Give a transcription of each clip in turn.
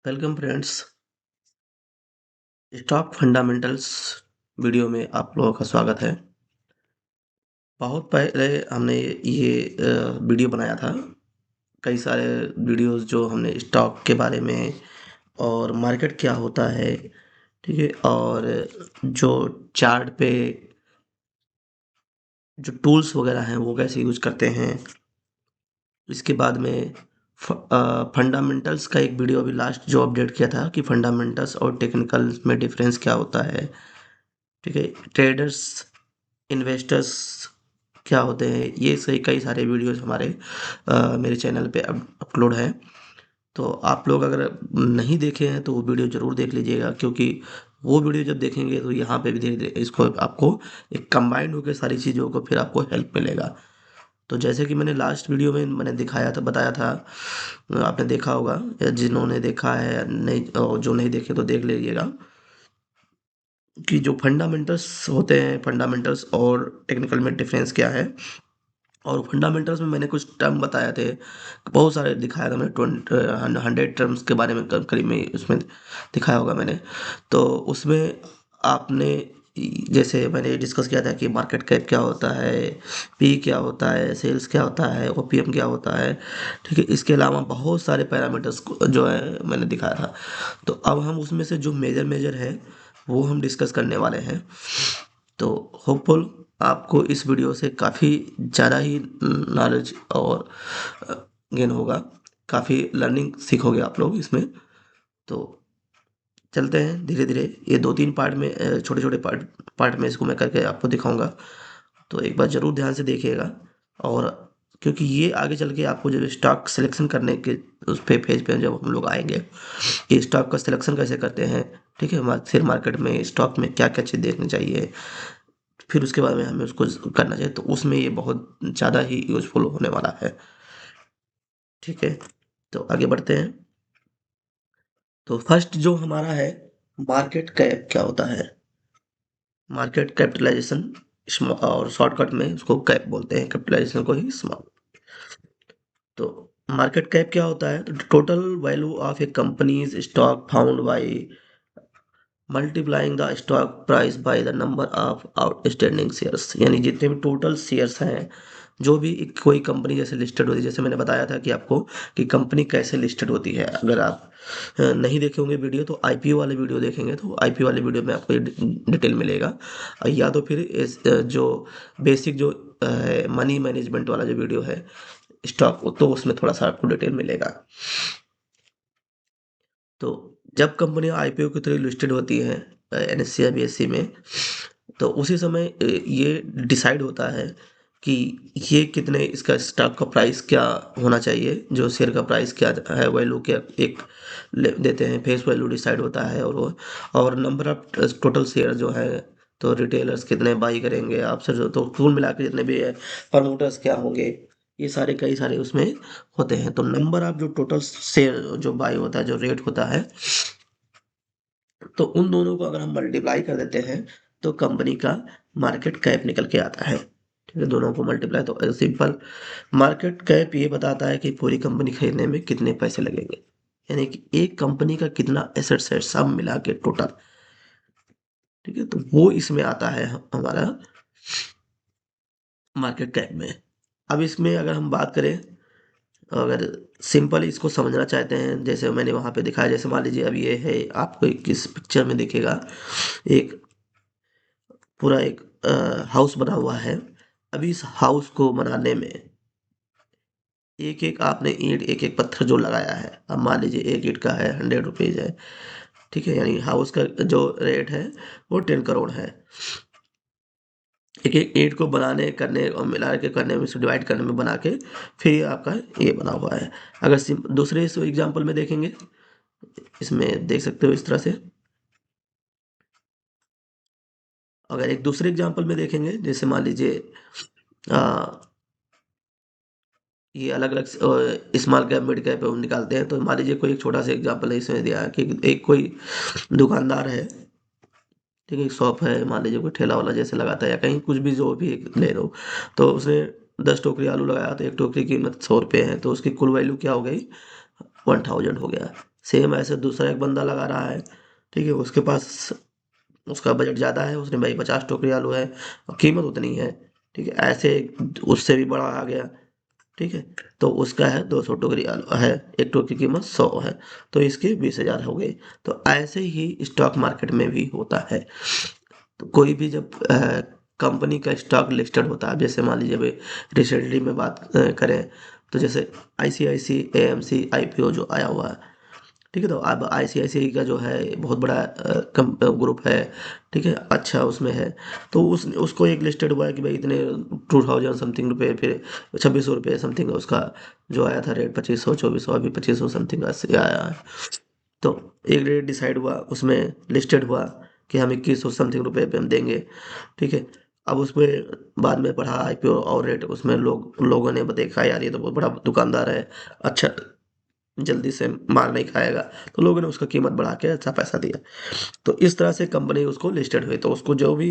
Welcome friends. Stock fundamentals video में आप लोगों का स्वागत है। बहुत पहले हमने ये वीडियो बनाया था। कई सारे वीडियोस जो हमने स्टॉक के बारे में और मार्केट क्या होता है, ठीक है, और जो चार्ट पे जो टूल्स वगैरह हैं वो कैसे यूज करते हैं। इसके बाद में फंडामेंटल्स का एक वीडियो अभी लास्ट जो अपडेट किया था कि फंडामेंटल्स और टेक्निकल में डिफरेंस क्या होता है, ठीक है। ट्रेडर्स, इन्वेस्टर्स क्या होते हैं, ये सही कई सारे वीडियोस हमारे मेरे चैनल पे अपलोड है। तो आप लोग अगर नहीं देखे हैं तो वो वीडियो ज़रूर देख लीजिएगा, क्योंकि वो वीडियो जब देखेंगे तो यहाँ पे भी धीरे धीरे इसको आपको एक कंबाइंड होकर सारी चीज़ों को फिर आपको हेल्प मिलेगा। तो जैसे कि मैंने लास्ट वीडियो में मैंने दिखाया था, बताया था, आपने देखा होगा या जिन्होंने देखा है नहीं, और जो नहीं देखे तो देख लीजिएगा कि जो फंडामेंटल्स होते हैं, फंडामेंटल्स और टेक्निकल में डिफरेंस क्या है। और फंडामेंटल्स में मैंने कुछ टर्म बताए थे, बहुत सारे दिखाया था मैंने, 100 टर्म्स के बारे में करीब में उसमें दिखाया होगा मैंने। तो उसमें आपने जैसे मैंने डिस्कस किया था कि मार्केट कैप क्या होता है, पी क्या होता है, सेल्स क्या होता है, ओपीएम क्या होता है, ठीक है। इसके अलावा बहुत सारे पैरामीटर्स जो है मैंने दिखाया था। तो अब हम उसमें से जो मेजर मेजर है वो हम डिस्कस करने वाले हैं। तो होपफुल आपको इस वीडियो से काफ़ी ज़्यादा ही नॉलेज और गेन होगा, काफ़ी लर्निंग सीखोगे आप लोग इसमें। तो चलते हैं धीरे धीरे, ये 2-3 पार्ट में, छोटे छोटे पार्ट पार्ट में इसको मैं करके आपको दिखाऊंगा। तो एक बार ज़रूर ध्यान से देखिएगा। और क्योंकि ये आगे चल के आपको जब स्टॉक सिलेक्शन करने के उस पे पेज पे जब हम लोग आएंगे कि स्टॉक का सिलेक्शन कैसे करते हैं, ठीक है, शेयर मार्केट में स्टॉक में क्या क्या चीज़ देखनी चाहिए, फिर उसके बाद में हमें उसको करना चाहिए, तो उसमें ये बहुत ज़्यादा ही यूज़फुल होने वाला है, ठीक है। तो आगे बढ़ते हैं। तो फर्स्ट जो हमारा है, मार्केट कैप क्या होता है। मार्केट कैपिटलाइजेशन, और शॉर्टकट में उसको कैप बोलते हैं, कैपिटलाइजेशन को ही स्मॉल। तो मार्केट कैप क्या होता है, तो total value of A companies stock found by multiplying the stock price by the number of outstanding shares. यानी जितने भी टोटल शेयर्स हैं, जो भी कोई कंपनी जैसे लिस्टेड होती है, जैसे मैंने बताया था कि आपको कि कंपनी कैसे लिस्टेड होती है। अगर आप नहीं देखे होंगे वीडियो तो आईपीओ वाले वीडियो देखेंगे तो आईपीओ वाले वीडियो में आपको ये डिटेल मिलेगा। या तो फिर जो बेसिक जो मनी मैनेजमेंट वाला जो वीडियो है स्टॉक, तो उसमें थोड़ा सा आपको डिटेल मिलेगा। तो जब कंपनियां आईपीओ के थ्रू लिस्टेड होती हैं एनएससी या बीएससी में, तो उसी समय ये डिसाइड होता है कि ये कितने, इसका स्टॉक का प्राइस क्या होना चाहिए, जो शेयर का प्राइस क्या है, वैल्यू क्या एक देते हैं, फेस वैल्यू डिसाइड होता है। और वो और नंबर ऑफ टोटल शेयर जो है, तो रिटेलर्स कितने बाई करेंगे आपसे, जो तो कुल मिला के जितने भी है, प्रमोटर्स क्या होंगे, ये सारे कई सारे उसमें होते हैं। तो नंबर ऑफ जो टोटल शेयर जो बाई होता है, जो रेट होता है, तो उन दोनों को अगर हम मल्टीप्लाई कर देते हैं तो कंपनी का मार्केट कैप निकल के आता है, ठीक है। दोनों को मल्टीप्लाई, तो सिंपल मार्केट कैप ये बताता है कि पूरी कंपनी खरीदने में कितने पैसे लगेंगे, यानी कि एक कंपनी का कितना एसेट्स है सब मिला के टोटल, ठीक है। तो वो इसमें आता है हमारा मार्केट कैप में। अब इसमें अगर हम बात करें, अगर सिंपल इसको समझना चाहते हैं, जैसे मैंने वहाँ पे दिखाया, जैसे मान लीजिए अब ये है, आपको किस पिक्चर में दिखेगा, एक पूरा एक हाउस बना हुआ है। अभी इस हाउस को बनाने में एक एक आपने ईंट, एक एक पत्थर जो लगाया है, अब मान लीजिए एक ईंट का है 100 रुपीज़ है, ठीक है। यानी हाउस का जो रेट है वो 10 करोड़ है। एक एक ईंट को बनाने करने और मिला के करने में, डिवाइड करने में, बना के फिर ये आपका ये बना हुआ है। अगर दूसरे इस एग्जाम्पल में देखेंगे, इसमें देख सकते हो इस तरह से। अगर एक दूसरे एग्जाम्पल में देखेंगे, जैसे मान लीजिए ये अलग अलग स्मॉल कैप, मिड कैप हम निकालते हैं। तो मान लीजिए कोई एक छोटा सा एग्जांपल है इसमें दिया है कि एक कोई दुकानदार है, ठीक है, एक शॉप है, मान लीजिए कोई ठेला वाला जैसे लगाता है या कहीं कुछ भी, जो भी ले लो। तो उसने 10 टोकरी आलू लगाया, तो एक टोकरी की कीमत 100 रुपये है, तो उसकी कुल वैल्यू क्या हो गई, 1000 हो गया। सेम ऐसे दूसरा एक बंदा लगा रहा है, ठीक है, उसके पास उसका बजट ज़्यादा है, उसने भाई 50 टोकरी आलू है और कीमत उतनी है, ठीक है, ऐसे उससे भी बड़ा आ गया, ठीक है, तो उसका है 200 टोकरी आलू है, एक टोकरी की कीमत 100 है, तो इसके 20,000 हो गए। तो ऐसे ही स्टॉक मार्केट में भी होता है। तो कोई भी जब कंपनी का स्टॉक लिस्टेड होता है, जैसे मान लीजिए अभी रिसेंटली में बात करें, तो जैसे आईसीआईसी एएमसी आईपीओ जो आया हुआ है, ठीक है, तो अब आईसीआईसीआई का जो है बहुत बड़ा ग्रुप है, ठीक है, अच्छा उसमें है, तो उसको एक लिस्टेड हुआ है कि भाई इतने 2000 समथिंग रुपये, फिर 2600 रुपये समथिंग उसका जो आया था रेट, 2500 2400, अभी 2500 समथिंग ऐसे आया है। तो एक रेट डिसाइड हुआ, उसमें लिस्टेड हुआ कि हम 2100 समथिंग रुपये पे हम देंगे, ठीक है। अब उसमें बाद में बढ़ा आईपीओ और रेट, उसमें लोगों ने देखा यार ये तो बहुत बड़ा दुकानदार है, अच्छा जल्दी से मार नहीं खाएगा, तो लोगों ने उसका कीमत बढ़ा के अच्छा पैसा दिया। तो इस तरह से कंपनी उसको लिस्टेड हुई, तो उसको जो भी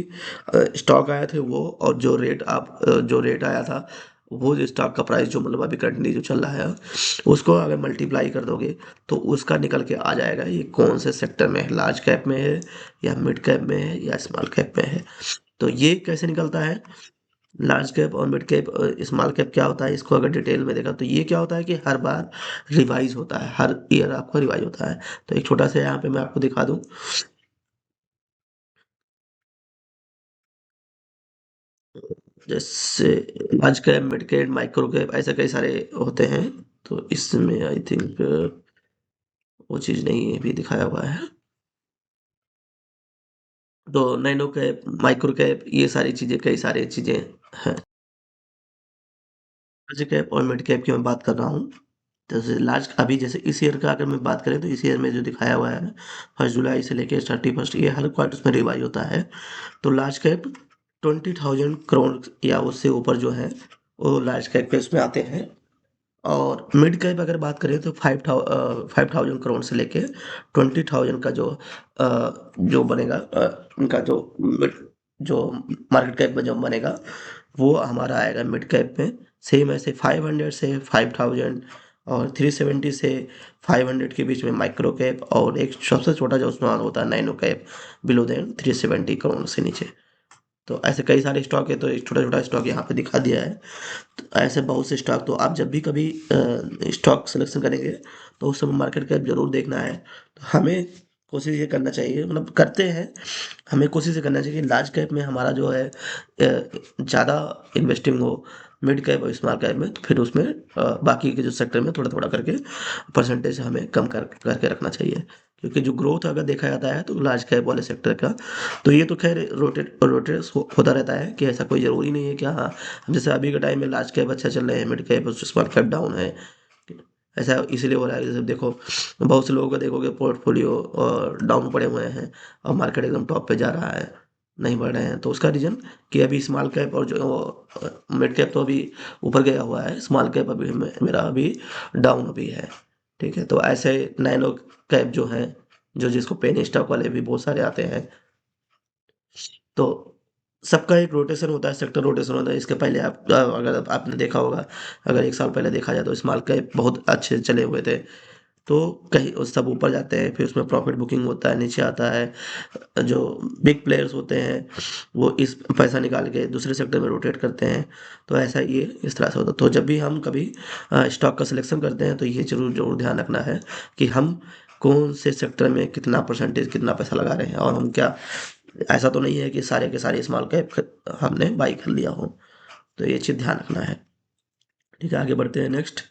स्टॉक आए थे वो, और जो रेट आया था, वो जो स्टॉक का प्राइस जो मतलब अभी करंटली जो चल रहा है, उसको अगर मल्टीप्लाई कर दोगे तो उसका निकल के आ जाएगा ये कौन से सेक्टर में है, लार्ज कैप में है या मिड कैप में है या स्मॉल कैप में है। तो ये कैसे निकलता है, लार्ज कैप और मिड कैप, स्मॉल कैप क्या होता है, इसको अगर डिटेल में देखा तो ये क्या होता है कि हर बार रिवाइज होता है, हर ईयर आपका रिवाइज होता है। तो एक छोटा सा यहाँ पे मैं आपको दिखा दूं, जैसे large cap, mid cap, micro cap, ऐसे कई सारे होते हैं। तो इसमें आई थिंक वो चीज़ नहीं भी दिखाया हुआ है। तो नैनो कैप, माइक्रो कैप, ये सारी चीज़ें, कई सारी चीज़ें हैं। लार्ज कैप और मिड कैप की मैं बात कर रहा हूँ। जैसे लार्ज, अभी जैसे इस ईयर का अगर मैं बात करें तो इस ईयर में जो दिखाया हुआ है 1 जुलाई से लेके 31, ये हर क्वार्टर में रिवाइज होता है। तो लार्ज कैप 20,000 करोड़ या उससे ऊपर जो है वो लार्ज कैप के उसमें आते हैं। और मिड कैप अगर बात करें तो 5,000 करोड़ से लेके 20,000 का जो बनेगा, उनका जो मार्केट कैप में जो बनेगा वो हमारा आएगा मिड कैप में। सेम ऐसे 500 से 5,000 और 370 से 500 के बीच में माइक्रो कैप, और एक सबसे छोटा जो उसमें होता है nano cap, below than 370 crore से नीचे। तो ऐसे कई सारे स्टॉक है, तो एक छोटा छोटा स्टॉक यहाँ पे दिखा दिया है। तो ऐसे बहुत से स्टॉक, तो आप जब भी कभी स्टॉक सिलेक्शन करेंगे तो उस समय मार्केट कैप जरूर देखना है। तो हमें कोशिश ये करना चाहिए, मतलब करते हैं, हमें कोशिश ये करना चाहिए कि लार्ज कैप में हमारा जो है ज़्यादा इन्वेस्टिंग हो, मिड कैप और स्मॉल कैप में, तो फिर उसमें बाकी के जो सेक्टर में थोड़ा थोड़ा करके परसेंटेज हमें कम करके रखना चाहिए। क्योंकि जो ग्रोथ अगर देखा जाता है तो लार्ज कैप वाले सेक्टर का, तो ये तो खैर रोटेट होता रहता है, कि ऐसा कोई ज़रूरी नहीं है कि हाँ, जैसे अभी के टाइम में लार्ज कैप अच्छा चल रहे हैं, मिड कैप और स्मॉल कैप डाउन है। ऐसा इसलिए हो रहा है, जैसे देखो बहुत से लोगों का देखोगे पोर्टफोलियो डाउन पड़े हुए हैं और मार्केट एकदम टॉप पे जा रहा है, नहीं बढ़ रहे हैं। तो उसका रीज़न कि अभी स्मॉल कैप और जो मिड कैप तो अभी ऊपर गया हुआ है, स्मॉल कैप अभी मेरा अभी डाउन अभी है, ठीक है। तो ऐसे नैनो कैप जो हैं, जो जिसको पेनी स्टॉक वाले भी बहुत सारे आते हैं, तो सबका एक रोटेशन होता है, सेक्टर रोटेशन होता है। इसके पहले अगर आपने देखा होगा, अगर 1 साल पहले देखा जाए तो स्मॉल कैप बहुत अच्छे चले हुए थे, तो कहीं वो सब ऊपर जाते हैं, फिर उसमें प्रॉफिट बुकिंग होता है, नीचे आता है। जो बिग प्लेयर्स होते हैं वो इस पैसा निकाल के दूसरे सेक्टर में रोटेट करते हैं। तो ऐसा ये इस तरह से होता है। तो जब भी हम कभी स्टॉक का सिलेक्शन करते हैं तो ये ज़रूर ज़रूर ध्यान रखना है कि हम कौन से सेक्टर में कितना परसेंटेज, कितना पैसा लगा रहे हैं, और हम क्या, ऐसा तो नहीं है कि सारे के सारे स्मॉल कैप हमने बाई कर लिया हो। तो ये चीज़ ध्यान रखना है। ठीक है, आगे बढ़ते हैं। नेक्स्ट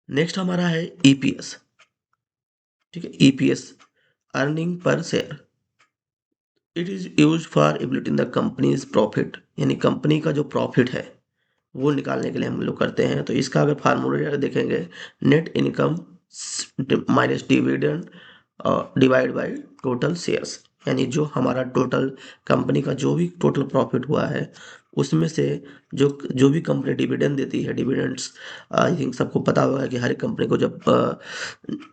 नेक्स्ट हमारा है ईपीएस। ठीक है, EPS, earning per share. It is used for evaluating the company's profit, यानी कंपनी का जो प्रॉफिट है वो निकालने के लिए हम लोग करते हैं। तो इसका अगर फार्मूला देखेंगे, net income minus dividend divide by total shares, यानी जो हमारा टोटल कंपनी का जो भी टोटल प्रॉफिट हुआ है उसमें से जो जो भी कंपनी डिविडेंड देती है, डिविडेंड्स आई थिंक सबको पता होगा कि हर एक कंपनी को जब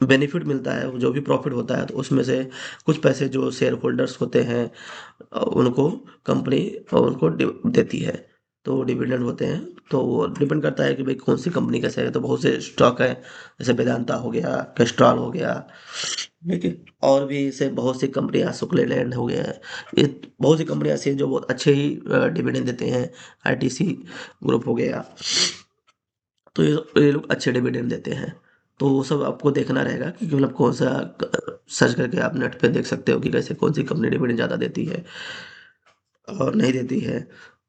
बेनिफिट मिलता है, जो भी प्रॉफिट होता है, तो उसमें से कुछ पैसे जो शेयर होल्डर्स होते हैं उनको कंपनी उनको देती है। तो डिविडेंड होते हैं। तो वो डिपेंड करता है कि भाई कौन सी कंपनी का शेयर है। तो बहुत से स्टॉक है, जैसे वेदांता हो गया, कैस्ट्रॉल हो गया, ठीक है, और भी ऐसे बहुत सी कंपनियां, शुक्ला लैंड हो गया, ये बहुत सी कंपनियां ऐसी हैं जो बहुत अच्छे ही डिविडेंड देते हैं। आईटीसी ग्रुप हो गया, तो ये लोग अच्छे डिविडेंड देते हैं। तो वो सब आपको देखना रहेगा कि मतलब कौन सा सर्च करके आप नेट पे देख सकते हो कि कैसे कौन सी कंपनी डिविडेंड ज़्यादा देती है और नहीं देती है।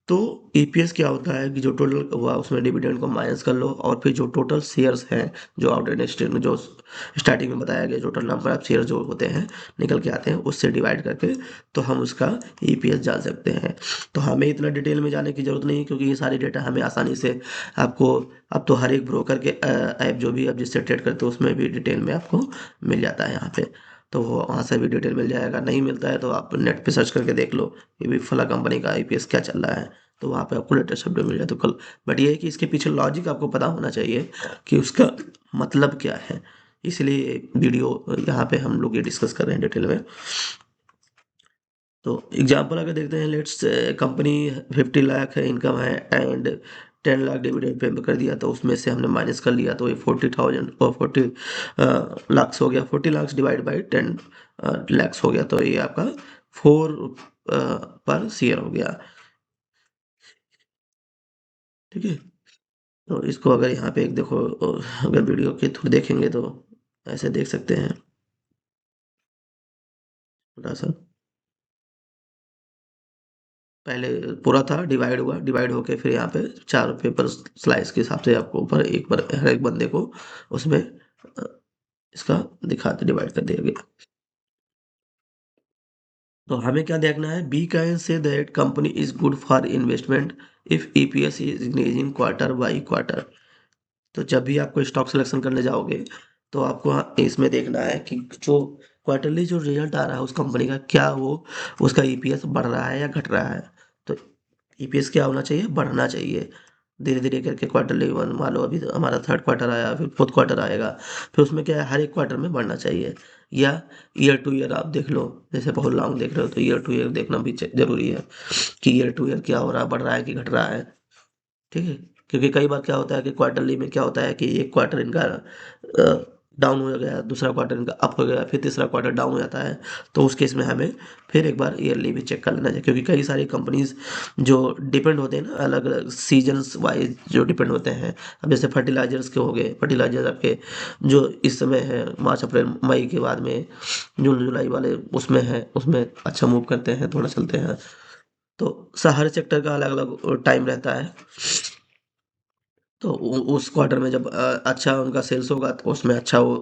तो ईपीएस क्या होता है कि जो टोटल हुआ उसमें डिविडेंड को माइनस कर लो, और फिर जो टोटल शेयर्स हैं, जो आउटस्टैंडिंग, जो स्टार्टिंग में बताया गया टोटल नंबर ऑफ शेयर जो होते हैं निकल के आते हैं, उससे डिवाइड करके तो हम उसका ईपीएस जान सकते हैं। तो हमें इतना डिटेल में जाने की ज़रूरत नहीं है, क्योंकि ये सारी डेटा हमें आसानी से आपको, अब तो हर एक ब्रोकर के ऐप जो भी आप जिससे ट्रेड करते हो उसमें भी डिटेल में आपको मिल जाता है यहाँ पे। तो वो वहाँ से भी डिटेल मिल जाएगा। नहीं मिलता है तो आप नेट पे सर्च करके देख लो कि भी फला कंपनी का आईपीएस क्या चल रहा है, तो वहाँ पे आपको लेटेस्ट अपडेट मिल जाए तो कल। बट ये है कि इसके पीछे लॉजिक आपको पता होना चाहिए कि उसका मतलब क्या है। इसलिए वीडियो यहाँ पे हम लोग ये डिस्कस कर रहे हैं डिटेल में। तो एग्जांपल अगर देखते हैं, लेट्स कंपनी 50 लाख है इनकम है, एंड 10 लाख डिविडेंड पे कर दिया, तो उसमें से हमने माइनस कर लिया तो ये 40,000 और 40 लाख हो गया। 40 लाख डिवाइड बाई 10 लाख हो गया, तो ये आपका 4 पर शेयर हो गया। ठीक है, तो इसको अगर यहाँ पे एक देखो, अगर वीडियो के थ्रू देखेंगे तो ऐसे देख सकते हैं थोड़ा सा। पहले पूरा था, डिवाइड हुआ, डिवाइड होके फिर यहाँ पे 4 पेपर स्लाइस के हिसाब से आपको ऊपर एक बार हर एक बंदे को उसमें इसका दिखाते डिवाइड कर दिया गया। तो हमें क्या देखना है, we can say that company is good for investment if EPS is increasing quarter by quarter. तो जब भी आपको स्टॉक सिलेक्शन करने जाओगे तो आपको इसमें देखना है कि जो क्वार्टरली जो रिजल्ट आ रहा है उस कंपनी का, क्या वो उसका ईपीएस बढ़ रहा है या घट रहा है। तो ईपीएस क्या होना चाहिए, बढ़ना चाहिए। धीरे धीरे करके क्वार्टरली वन, मान लो अभी तो हमारा थर्ड क्वार्टर आया, फिर फोर्थ क्वार्टर आएगा, फिर उसमें क्या है हर एक क्वार्टर में बढ़ना चाहिए। या ईयर टू ईयर आप देख लो, जैसे बहुत लॉन्ग देख रहे हो तो ईयर टू ईयर देखना भी जरूरी है कि ईयर टू ईयर क्या हो रहा है, बढ़ रहा है कि घट रहा है। ठीक है, क्योंकि कई बार क्या होता है कि क्वार्टरली में क्या होता है कि एक क्वार्टर इनका डाउन हो गया, दूसरा क्वार्टर इनका अप हो गया, फिर तीसरा क्वार्टर डाउन हो जाता है। तो उस केस में हमें फिर एक बार ईयरली भी चेक कर लेना चाहिए, क्योंकि कई सारी कंपनीज जो डिपेंड होते हैं ना अलग अलग सीजन्स वाइज जो डिपेंड होते हैं। अब जैसे फर्टिलाइजर्स के हो गए, फर्टिलाइजर आपके जो इस समय है मार्च अप्रैल मई के बाद में जून जुलाई वाले उसमें है, उसमें अच्छा मूव करते हैं, थोड़ा चलते हैं। तो हर सेक्टर का अलग अलग टाइम रहता है। तो उस क्वार्टर में जब अच्छा उनका सेल्स होगा तो उसमें अच्छा वो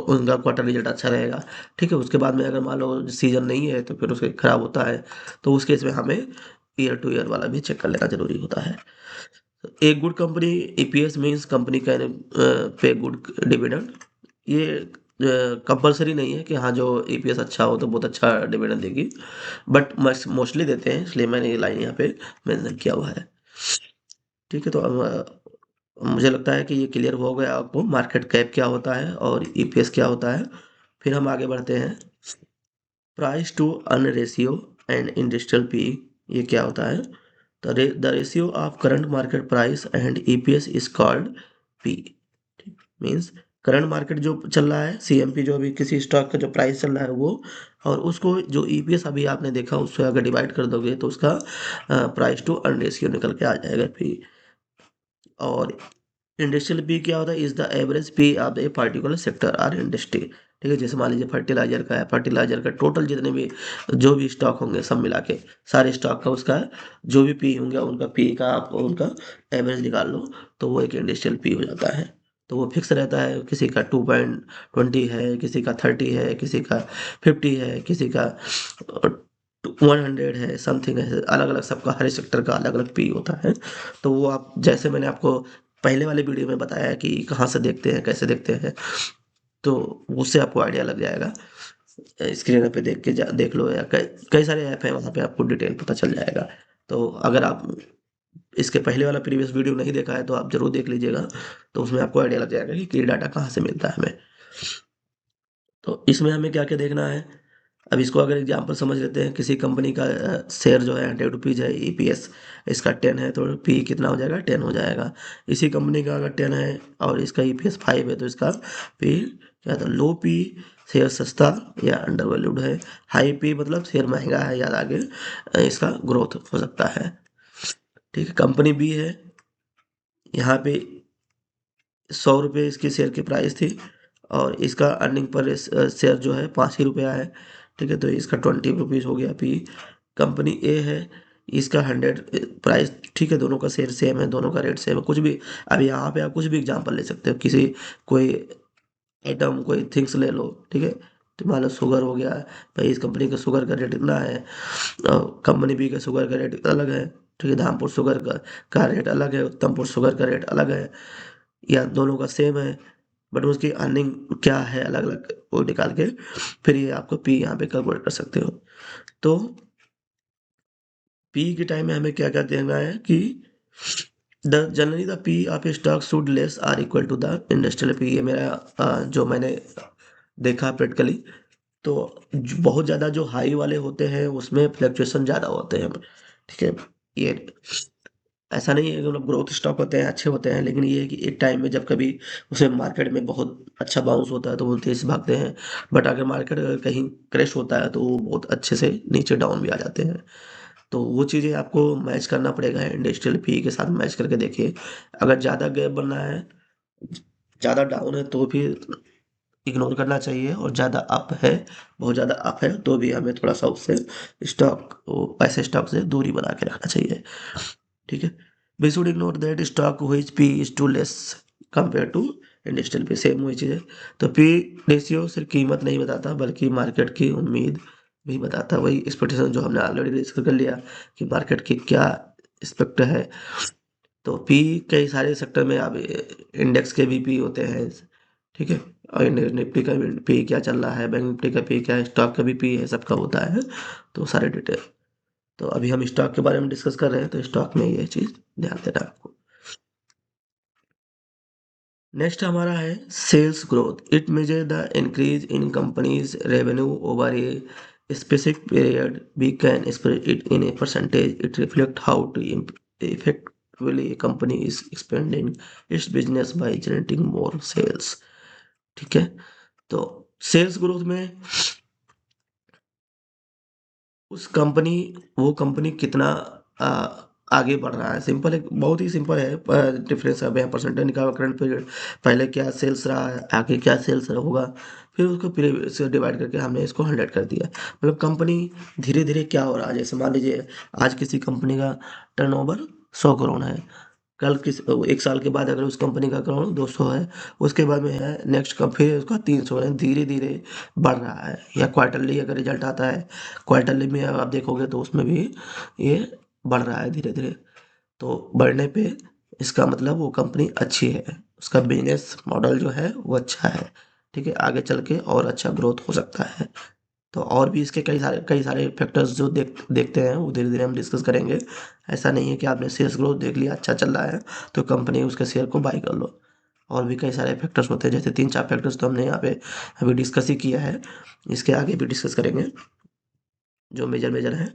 उनका क्वार्टर रिजल्ट अच्छा रहेगा। ठीक है, उसके बाद में अगर मान लो सीजन नहीं है तो फिर उसके खराब होता है। तो उस केस में हमें ईयर टू ईयर वाला भी चेक कर लेना जरूरी होता है। एक good company EPS means company can pay good dividend. ये कंपलसरी नहीं है कि हाँ जो ईपीएस अच्छा हो तो बहुत अच्छा डिविडेंड देगी, बट मोस्टली देते हैं, इसलिए मैंने ये लाइन यहाँ पे मेंशन किया हुआ है। ठीक है, तो अब मुझे लगता है कि ये क्लियर हो गया आपको मार्केट कैप क्या होता है और ईपीएस क्या होता है। फिर हम आगे बढ़ते हैं, price to earn ratio and industrial P. ये क्या होता है, the ratio of current market price and EPS is called P. Means current market जो चल रहा है, सीएमपी जो अभी किसी स्टॉक का जो प्राइस चल रहा है वो, और उसको जो ईपीएस अभी आपने देखा उससे अगर डिवाइड कर दोगे तो उसका प्राइस टू अर्न रेशियो निकल के आ जाएगा पी। और इंडस्ट्रियल पी क्या होता है, is the average P of a particular sector और इंडस्ट्री। ठीक है, जैसे मान लीजिए फर्टिलाइजर का है, फर्टिलाइजर का टोटल जितने भी जो भी स्टॉक होंगे सब मिला के, सारे स्टॉक का उसका जो भी पी होंगे उनका पी का आप उनका एवरेज निकाल लो, तो वो एक इंडस्ट्रियल पी हो जाता है। तो वो फिक्स रहता है, किसी का 2.20 है, किसी का 30 है, किसी का 50 है, किसी का 100 है, समथिंग है, अलग अलग सबका हर सेक्टर का अलग अलग पी होता है। तो वो आप जैसे मैंने आपको पहले वाले वीडियो में बताया है कि कहाँ से देखते हैं कैसे देखते हैं, तो उससे आपको आइडिया लग जाएगा। स्क्रीन पे देख के देख लो, या कई सारे ऐप हैं वहाँ पे आपको डिटेल पता चल जाएगा। तो अगर आप इसके पहले वाला प्रीवियस वीडियो नहीं देखा है तो आप जरूर देख लीजिएगा, तो उसमें आपको आइडिया लग जाएगा कि क्लियर डाटा कहाँ से मिलता है हमें। तो इसमें हमें क्या क्या देखना है, अब इसको अगर एग्जांपल समझ लेते हैं, किसी कंपनी का शेयर जो है 100 रुपीज़ है, ईपीएस इसका 10 है, तो पी कितना हो जाएगा, 10 हो जाएगा। इसी कंपनी का अगर 10 है और इसका ईपीएस 5 है, तो इसका पी क्या था, लो पी शेयर सस्ता या अंडर वैल्यूड है, हाई पी मतलब शेयर महंगा है या आगे इसका ग्रोथ हो सकता है। ठीक है, कंपनी बी है, यहाँ पे 100 रुपये इसकी शेयर की प्राइस थी और इसका अर्निंग पर शेयर जो है 5 ही रुपया है। ठीक है, तो इसका 20 रुपीज़ हो गया पी। कंपनी ए है, इसका 100 प्राइस, ठीक है, दोनों का शेयर सेम है, दोनों का रेट सेम है, कुछ भी। अब यहाँ पे आप कुछ भी एग्जांपल ले सकते हो, किसी कोई आइटम, कोई थिंग्स ले लो। ठीक है, तो मान लो शुगर हो गया, भाई इस कंपनी का शुगर का रेट इतना है, कंपनी बी का शुगर का रेट अलग है। ठीक है, धामपुर शुगर का रेट अलग है, उत्तमपुर शुगर का रेट अलग है, या दोनों का सेम है बट उसकी अर्निंग क्या है अलग अलग, वो निकाल के फिर ये आपको पी यहाँ पे कैलकुलेट कर सकते हो। तो पी के टाइम में हमें क्या क्या देना है कि the generally the P of stock should less or equal to the industrial P. ये मेरा जो मैंने देखा प्रैक्टिकली, तो बहुत ज़्यादा जो हाई वाले होते हैं उसमें फ्लक्चुएशन ज़्यादा होते हैं। ठीक है, ये ऐसा नहीं है कि मतलब ग्रोथ स्टॉक होते हैं अच्छे होते हैं, लेकिन ये है कि एक टाइम में जब कभी उसे मार्केट में बहुत अच्छा बाउंस होता है तो वो तेज भागते हैं, बट अगर मार्केट कहीं क्रैश होता है तो वो बहुत अच्छे से नीचे डाउन भी आ जाते हैं। तो वो चीज़ें आपको मैच करना पड़ेगा, इंडस्ट्रियल पी के साथ मैच करके देखिए। अगर ज़्यादा गैप बन रहा है, ज़्यादा डाउन है, तो फिर इग्नोर करना चाहिए, और ज़्यादा अप है, बहुत ज़्यादा अप है, तो भी हमें थोड़ा सा उससे ऐसे स्टॉक से दूरी बना के रखना चाहिए। ठीक है, we should ignore that stock which P is too less compare to industrial P, same वही चीज़ है। तो पी रेशियो सिर्फ कीमत नहीं बताता, बल्कि मार्केट की उम्मीद भी बताता है, वही एक्सपेक्टेशन जो हमने ऑलरेडी डिस्कस कर लिया कि मार्केट की क्या एक्सपेक्ट है। तो पी कई सारे सेक्टर में, अब इंडेक्स के भी पी होते हैं। ठीक है, और निफ्टी का भी पी क्या चल रहा है, बैंक निफ्टी का पी क्या है, स्टॉक का भी पी है, सबका होता है। तो सारे डिटेल, तो अभी हम स्टॉक के बारे में डिस्कस कर रहे हैं, तो स्टॉक में ये चीज़ ध्यान देना है आपको। नेक्स्ट हमारा है sales growth. It measure the increase in company's revenue over a specific period. We can express it in a percentage. It reflect how to effectively a company is expanding its business by generating more sales। ठीक है, तो sales growth में उस company वो company कितना आ, आगे बढ़ रहा है। सिंपल है, बहुत ही सिंपल है। डिफरेंस अब यहाँ परसेंटेज निकाला, करंट पीरियड पहले क्या सेल्स रहा है, आगे क्या सेल्स होगा, फिर उसको पीरियड से डिवाइड करके हमने इसको 100 कर दिया। मतलब कंपनी धीरे धीरे क्या हो रहा है, जैसे मान लीजिए आज किसी कंपनी का टर्नओवर 100 करोड़ है, कल किस 1 साल के बाद अगर उस कंपनी का करोड़ 200 है, उसके बाद में है नेक्स्ट का फिर उसका 300 है, धीरे-धीरे बढ़ रहा है। या क्वार्टरली अगर रिजल्ट आता है, क्वार्टरली में आप देखोगे तो उसमें भी ये बढ़ रहा है धीरे-धीरे। तो बढ़ने पे इसका मतलब वो कंपनी अच्छी है, उसका बिज़नेस मॉडल जो है वो अच्छा है। ठीक है, आगे चल के और अच्छा ग्रोथ हो सकता है। तो और भी इसके कई सारे फैक्टर्स जो देखते हैं वो धीरे-धीरे हम डिस्कस करेंगे। ऐसा नहीं है कि आपने सेल्स ग्रोथ देख लिया, अच्छा चल रहा है, तो कंपनी उसके शेयर को बाय कर लो। और भी कई सारे फैक्टर्स होते हैं, जैसे 3-4 फैक्टर्स तो हमने यहाँ पे अभी डिस्कस ही किया है। इसके आगे भी डिस्कस करेंगे, जो मेजर हैं।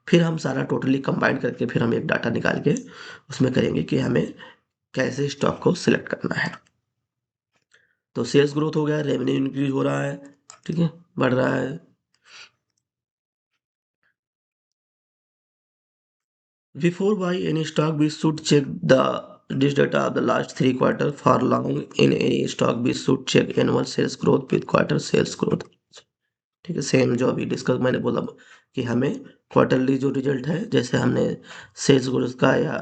फिर हम सारा टोटली कंबाइन करके फिर हम एक डाटा निकाल के उसमें करेंगे कि हमें कैसे स्टॉक को सिलेक्ट करना है। तो सेल्स ग्रोथ हो गया, रेवेन्यू इंक्रीज़ हो रहा है, ठीक है, बढ़ रहा है। Before buy any stock, we should check this data of the last 3 quarters. For long in any stock, we should check annual sales growth with quarter sales growth। ठीक है, सेम जो अभी डिस्कस मैंने बोला कि हमें क्वार्टरली जो result है, जैसे हमने सेल्स ग्रोथ का या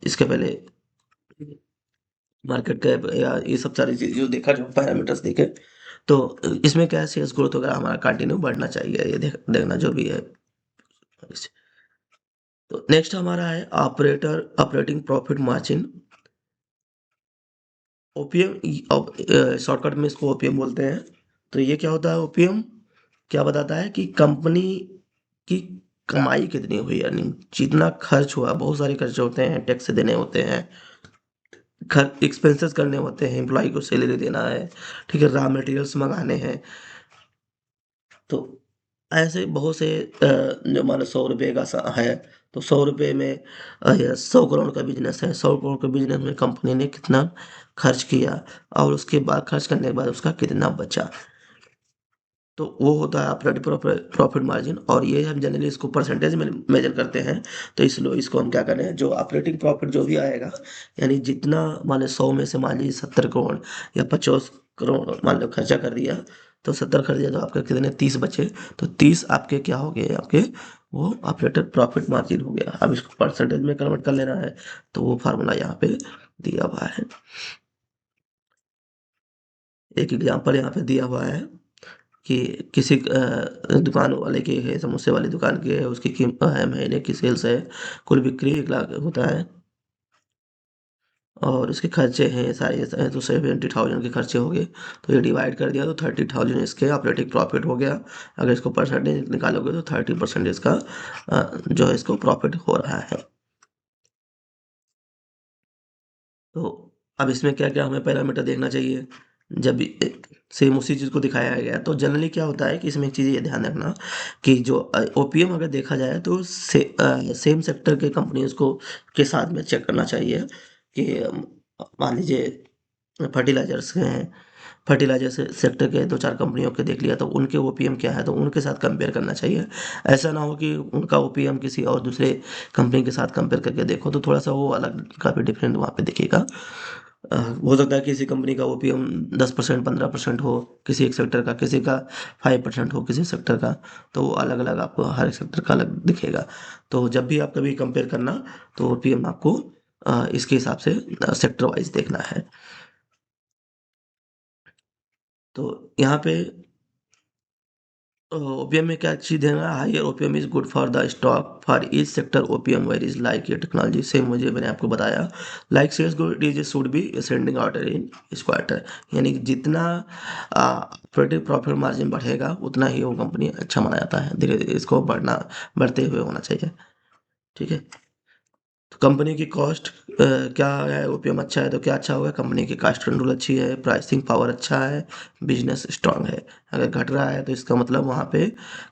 इसके पहले मार्केट कैप या ये सब सारी चीज़ जो देखा, जो पैरामीटर्स देखे, तो इसमें क्या है, सेल्स ग्रोथ वगैरह हमारा कंटिन्यू बढ़ना चाहिए, ये देखना जो भी है। तो नेक्स्ट हमारा है operating profit margin, OPM. Shortcut में इसको ओपीएम बोलते हैं। तो ये क्या होता है, ओपीएम क्या बताता है कि कंपनी की कमाई कितनी हुई, अर्निंग जितना खर्च हुआ, बहुत सारे खर्च होते हैं, टैक्स देने होते हैं, एक्सपेंसेस करने होते हैं, एम्प्लॉय को सैलरी देना है, ठीक है, रॉ मटेरियल्स मंगाने हैं, तो ऐसे बहुत से जो मान लो 100 रुपए का है, तो 100 रुपए में या 100 करोड़ का बिज़नेस है, 100 करोड़ के बिज़नेस में कंपनी ने कितना खर्च किया और उसके बाद खर्च करने के बाद उसका कितना बचा। तो वो होता है ऑपरेटिंग प्रॉफ़िट मार्जिन, और ये हम जनरली इसको परसेंटेज में मेज़र करते हैं। तो इसलिए इसको हम क्या करें, जो ऑपरेटिंग प्रॉफ़िट जो भी आएगा, यानी जितना मान लो 100 में से मान लीजिए 70 करोड़ या 50 करोड़ मान लो खर्चा कर दिया, तो 70 कर दिया तो आपके कितने 30 बचे, तो 30 आपके क्या हो गए, आपके वो ऑपरेटिंग प्रॉफ़िट मार्जिन हो गया। अब इसको परसेंटेज में कन्वर्ट कर लेना है, तो वो फ़ॉर्मूला यहाँ पे दिया हुआ है। एक एग्ज़ाम्पल यहाँ पे दिया हुआ है कि किसी दुकान वाले की है, समोसे वाली दुकान की है, उसकी है महीने की सेल्स है, कुल बिक्री 1 लाख होता है और उसके खर्चे हैं सारे तो 70,000 के खर्चे हो गए, तो ये डिवाइड कर दिया तो 30,000 इसके ऑपरेटिंग प्रॉफिट हो गया। अगर इसको परसेंटेज निकालोगे तो 30% इसका जो है इसको प्रॉफिट हो रहा है। तो अब इसमें क्या-क्या हमें पैरामीटर देखना चाहिए? जब भी सेम उसी चीज़ को दिखाया गया है, तो जनरली क्या होता है कि इसमें एक चीज़ ये ध्यान रखना कि जो ओपीएम अगर देखा जाए तो सेम सेक्टर के कंपनीज़ को के साथ में चेक करना चाहिए कि मान लीजिए फर्टिलाइज़र्स हैं, फर्टिलाइज़र से सेक्टर के 2-4 कंपनियों के देख लिया तो उनके ओपीएम क्या है, तो उनके साथ कंपेयर करना चाहिए। ऐसा ना हो कि उनका ओपीएम किसी और दूसरे कंपनी के साथ कंपेयर करके देखो तो थोड़ा-सा वो अलग काफ़ी डिफरेंट वहाँ पे दिखेगा। हो सकता है किसी कंपनी का ओपीएम 10% 15% हो, किसी एक सेक्टर का, किसी का 5% हो किसी सेक्टर का, तो वो अलग-अलग आपको हर एक सेक्टर का अलग दिखेगा। तो जब भी आप कभी कंपेयर करना तो ओपीएम आपको इसके हिसाब से सेक्टर वाइज़ देखना है। तो यहाँ पे ओपीएम में क्या चीज़ है ना, higher OPM is good for the stock for each sector OPM varies like ये टेक्नोलॉजी सेम मुझे मैंने आपको बताया like sales good is should be sending order in इस क्वार्टर, यानी कि जितना ऑपरेटिंग प्रॉफिट मार्जिन बढ़ेगा उतना ही वो कंपनी अच्छा माना जाता है, धीरे धीरे इसको बढ़ते हुए होना चाहिए। ठीक है, तो कंपनी की कॉस्ट क्या है, ओपीएम अच्छा है तो क्या अच्छा होगा, कंपनी की कॉस्ट कंट्रोल अच्छी है, प्राइसिंग पावर अच्छा है, बिजनेस स्ट्रांग है। अगर घट रहा है तो इसका मतलब वहाँ पे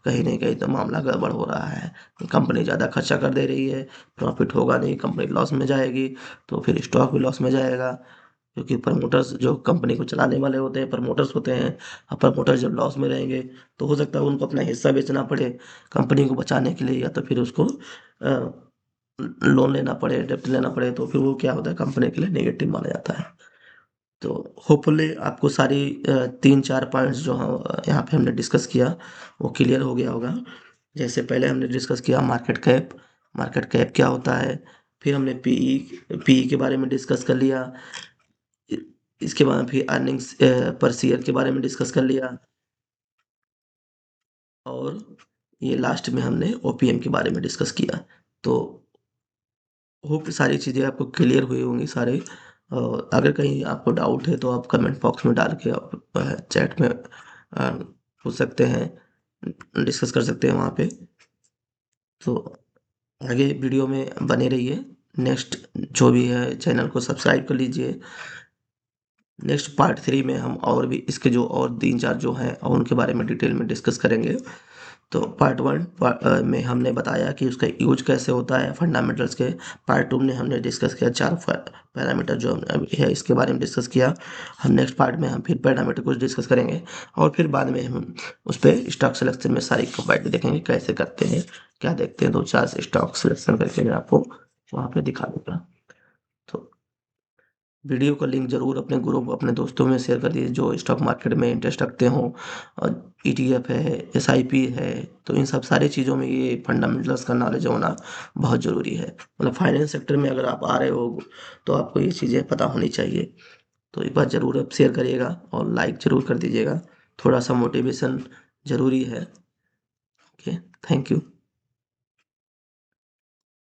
कहीं नहीं कहीं तो मामला गड़बड़ हो रहा है, कंपनी ज़्यादा खर्चा कर दे रही है, प्रॉफिट होगा नहीं, कंपनी लॉस में जाएगी, तो फिर स्टॉक भी लॉस में जाएगा। क्योंकि प्रमोटर्स जो कंपनी को चलाने वाले होते हैं प्रमोटर्स होते हैं, अब प्रमोटर्स जब लॉस में रहेंगे तो हो सकता है उनको अपना हिस्सा बेचना पड़े कंपनी को बचाने के लिए, या तो फिर उसको लोन लेना पड़े, डेब्ट लेना पड़े, तो फिर वो क्या होता है कंपनी के लिए नेगेटिव माना जाता है। तो होपफुली आपको सारी 3-4 पॉइंट्स जो यहाँ पे हमने डिस्कस किया वो क्लियर हो गया होगा। जैसे पहले हमने डिस्कस किया मार्केट कैप क्या होता है, फिर हमने पीई के बारे में डिस्कस कर लिया, इ इसके बाद फिर अर्निंग्स पर शेयर के बारे में डिस्कस कर लिया, और ये लास्ट में हमने ओपीएम के बारे में डिस्कस किया। तो होप सारी चीज़ें आपको क्लियर हुई होंगी सारे, और अगर कहीं आपको डाउट है तो आप कमेंट बॉक्स में डाल के आप चैट में पूछ सकते हैं, डिस्कस कर सकते हैं वहाँ पे। तो आगे वीडियो में बने रहिए, नेक्स्ट जो भी है चैनल को सब्सक्राइब कर लीजिए। नेक्स्ट पार्ट 3 में हम और भी इसके जो और 3-4 जो हैं और उनके बारे में डिटेल में डिस्कस करेंगे। तो पार्ट 1 में हमने बताया कि उसका यूज़ कैसे होता है फंडामेंटल्स के, पार्ट 2 में हमने डिस्कस किया 4 पैरामीटर जो अभी है इसके बारे में डिस्कस किया। हम नेक्स्ट पार्ट में हम फिर पैरामीटर कुछ डिस्कस करेंगे और फिर बाद में हम उस पे स्टॉक सिलेक्शन में सारी कंबाइंड देखेंगे कैसे करते हैं, क्या देखते हैं, 2-4 स्टॉक सिलेक्शन करके मैं आपको वहाँ पे दिखा दूँगा। तो वीडियो का लिंक ज़रूर अपने ग्रुप अपने दोस्तों में शेयर कर दीजिए जो स्टॉक मार्केट में इंटरेस्ट रखते हों, और ईटीएफ है, एसआईपी है, तो इन सब सारी चीज़ों में ये फंडामेंटल्स का नॉलेज होना बहुत ज़रूरी है। मतलब फाइनेंस सेक्टर में अगर आप आ रहे हो तो आपको ये चीज़ें पता होनी चाहिए। तो एक बार ज़रूर आप शेयर करिएगा और लाइक ज़रूर कर दीजिएगा, थोड़ा सा मोटिवेशन ज़रूरी है। Okay, thank you.